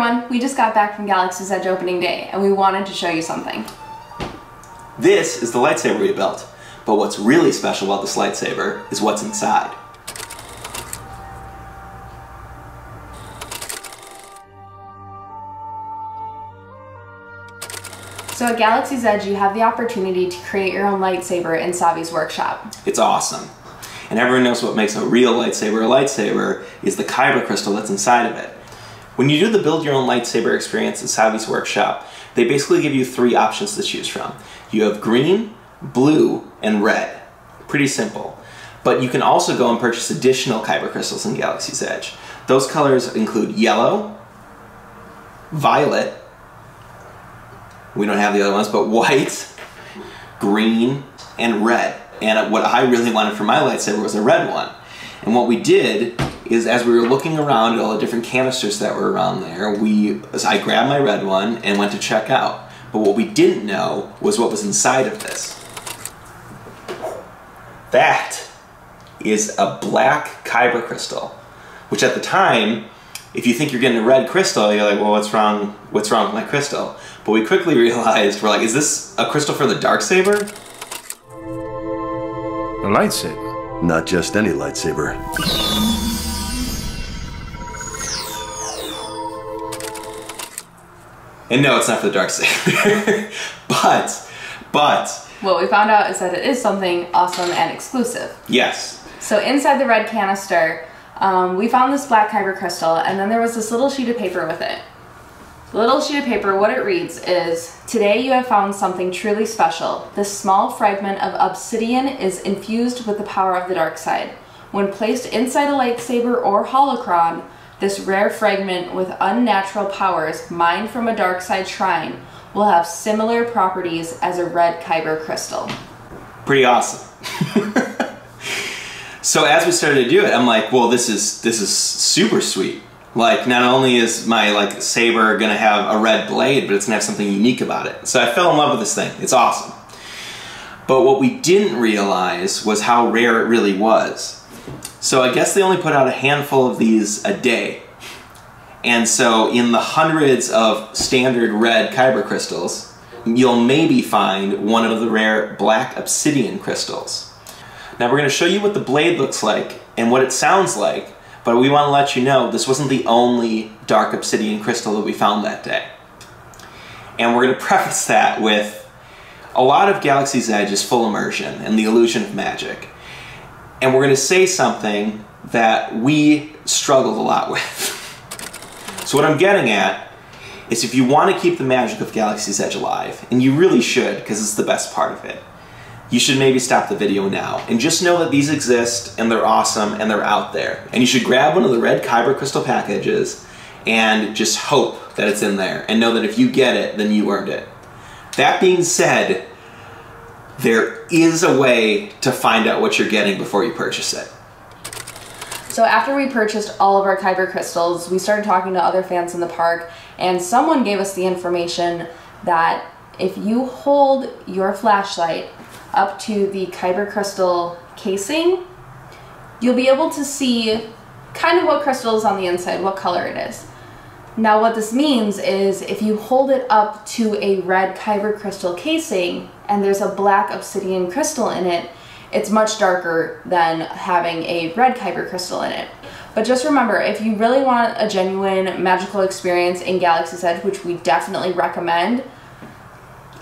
everyone, we just got back from Galaxy's Edge opening day and we wanted to show you something. This is the lightsaber we built, but what's really special about this lightsaber is what's inside. So at Galaxy's Edge, you have the opportunity to create your own lightsaber in Savi's workshop. It's awesome. And everyone knows what makes a real lightsaber a lightsaber is the Kyber crystal that's inside of it. When you do the build your own lightsaber experience at Savi's workshop, they basically give you 3 options to choose from. You have green, blue, and red. Pretty simple. But you can also go and purchase additional Kyber crystals in Galaxy's Edge. Those colors include yellow, violet, we don't have the other ones, but white, green, and red. And what I really wanted for my lightsaber was a red one. And what we did is, as we were looking around at all the different canisters that were around there, I grabbed my red one and went to check out. But what we didn't know was what was inside of this. That is a black Kyber crystal, which at the time, if you think you're getting a red crystal, you're like, well, what's wrong with my crystal? But we quickly realized, we're like, is this a crystal for the Darksaber? A lightsaber? Not just any lightsaber. And no, it's not for the Darksaber. but... What we found out is that it is something awesome and exclusive. Yes. So inside the red canister, we found this black Kyber crystal, and then there was this little sheet of paper with it. The little sheet of paper, what it reads is, "Today you have found something truly special. This small fragment of obsidian is infused with the power of the dark side. When placed inside a lightsaber or holocron, this rare fragment with unnatural powers mined from a dark side shrine will have similar properties as a red Kyber crystal." Pretty awesome. So as we started to do it, I'm like, well, this is super sweet. Like, not only is my saber gonna have a red blade, but it's gonna have something unique about it. So I fell in love with this thing. It's awesome. But what we didn't realize was how rare it really was. So I guess they only put out a handful of these a day. And so in the hundreds of standard red Kyber crystals, you'll maybe find one of the rare black obsidian crystals. Now we're going to show you what the blade looks like and what it sounds like, but we want to let you know this wasn't the only dark obsidian crystal that we found that day. And we're going to preface that with a lot of Galaxy's Edge is full immersion and the illusion of magic. And we're going to say something that we struggled a lot with. So what I'm getting at is, if you want to keep the magic of Galaxy's Edge alive, and you really should because it's the best part of it, you should maybe stop the video now and just know that these exist and they're awesome and they're out there. And you should grab one of the red Kyber crystal packages and just hope that it's in there and know that if you get it, then you earned it. That being said, there is a way to find out what you're getting before you purchase it. So after we purchased all of our Kyber crystals, we started talking to other fans in the park, and someone gave us the information that if you hold your flashlight up to the Kyber crystal casing, you'll be able to see kind of what crystal is on the inside, what color it is. Now what this means is, if you hold it up to a red Kyber crystal casing and there's a black obsidian crystal in it, it's much darker than having a red Kyber crystal in it. But just remember, if you really want a genuine magical experience in Galaxy's Edge, which we definitely recommend,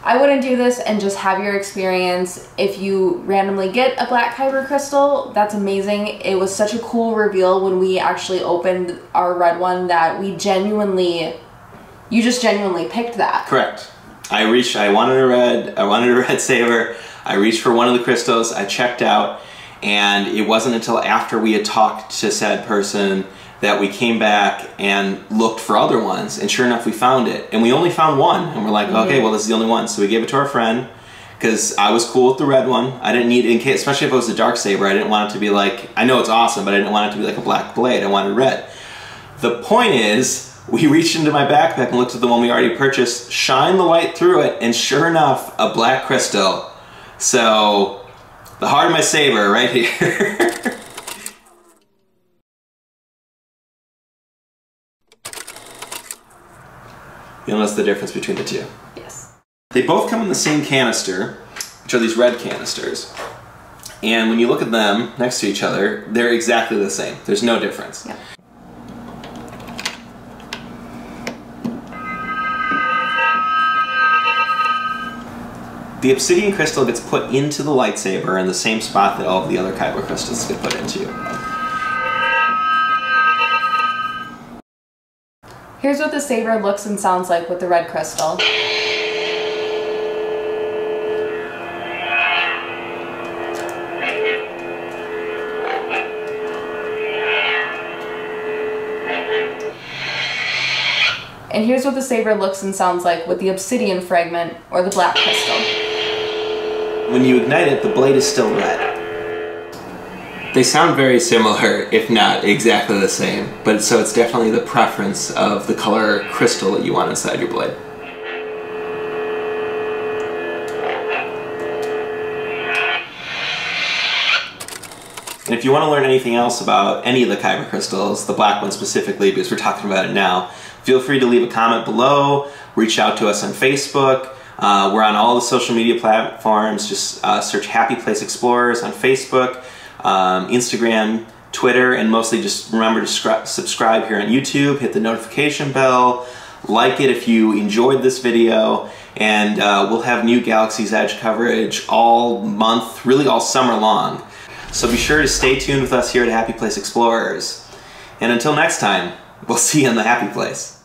I wouldn't do this and just have your experience. If you randomly get a black Kyber crystal, that's amazing. It was such a cool reveal when we actually opened our red one that we genuinely, you just genuinely picked that. Correct. I wanted a red saber. I reached for one of the crystals, I checked out, and it wasn't until after we had talked to said person that we came back and looked for other ones, and sure enough we found it. And we only found one, and we're like, okay, well this is the only one. So we gave it to our friend, because I was cool with the red one. I didn't need, in case, especially if it was a Darksaber, I didn't want it to be like, I know it's awesome, but I didn't want it to be like a black blade, I wanted red. The point is, we reached into my backpack and looked at the one we already purchased, shined the light through it, and sure enough, a black crystal. So, the heart of my saber right here. You'll notice the difference between the two. Yes. They both come in the same canister, which are these red canisters. And when you look at them next to each other, they're exactly the same. There's no difference. Yeah. The obsidian crystal gets put into the lightsaber in the same spot that all of the other Kyber crystals get put into. Here's what the saber looks and sounds like with the red crystal. And here's what the saber looks and sounds like with the obsidian fragment or the black crystal. When you ignite it, the blade is still red. They sound very similar, if not exactly the same, but so it's definitely the preference of the color crystal that you want inside your blade. And if you want to learn anything else about any of the Kyber crystals, the black one specifically, because we're talking about it now, feel free to leave a comment below, reach out to us on Facebook. We're on all the social media platforms. Just search Happy Place Explorers on Facebook, Instagram, Twitter, and mostly just remember to subscribe here on YouTube, hit the notification bell, like it if you enjoyed this video, and we'll have new Galaxy's Edge coverage all month, really all summer long. So be sure to stay tuned with us here at Happy Place Explorers. And until next time, we'll see you in the Happy Place.